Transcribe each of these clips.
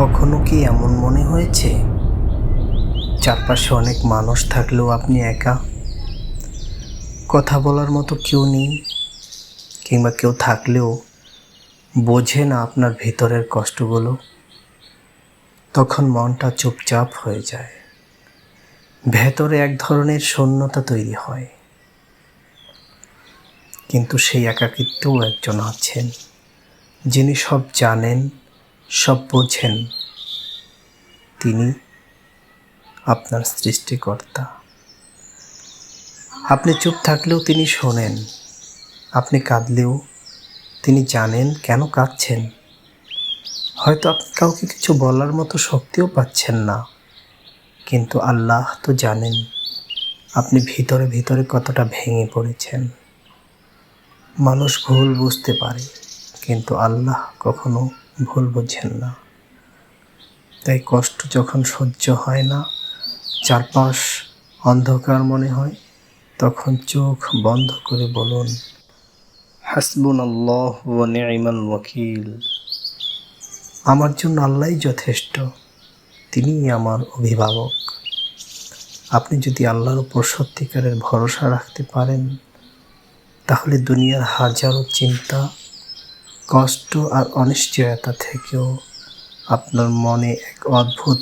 কখনো কি এমন মনে হয়েছে চারপাশে অনেক মানুষ থাকলেও আপনি একা? কথা বলার মতো কেউ নেই, কিংবা কেউ থাকলেও বোঝে না আপনার ভিতরের কষ্টগুলো। তখন মনটা চুপচাপ হয়ে যায়, ভেতরে এক ধরনের শূন্যতা তৈরি হয়। কিন্তু সেই একাকিত্বেও একজন আছেন, যিনি সব জানেন, সব বোঝেন। তিনি আপনার সৃষ্টিকর্তা। আপনি চুপ থাকলেও তিনি শোনেন, আপনি কাঁদলেও তিনি জানেন কেন কাঁদছেন। হয়তো আপনি কাউকে কিছু বলার মতো শক্তিও পাচ্ছেন না, কিন্তু আল্লাহ তো জানেন আপনি ভিতরে ভিতরে কতটা ভেঙে পড়েছেন। মানুষ ভুল বুঝতে পারে, কিন্তু আল্লাহ কখনো ভুল বোঝেন না। তাই কষ্ট যখন সহ্য হয় না, চারপাশ অন্ধকার মনে হয়, তখন চোখ বন্ধ করে বলুন, হাসবুনাল্লাহু ওয়া নি'মাল ওয়াকিল। আমার জন্য আল্লাহই যথেষ্ট, তিনিই আমার অভিভাবক। আপনি যদি আল্লাহর উপর সত্যিকারের ভরসা রাখতে পারেন, তাহলে দুনিয়ার হাজারো চিন্তা, কষ্ট আর অনিশ্চয়তা থেকেও আপনার মনে এক অদ্ভুত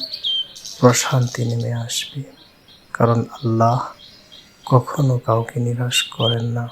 প্রশান্তি নেমে আসবে। কারণ আল্লাহ কখনো কাউকে নিরাশ করেন না।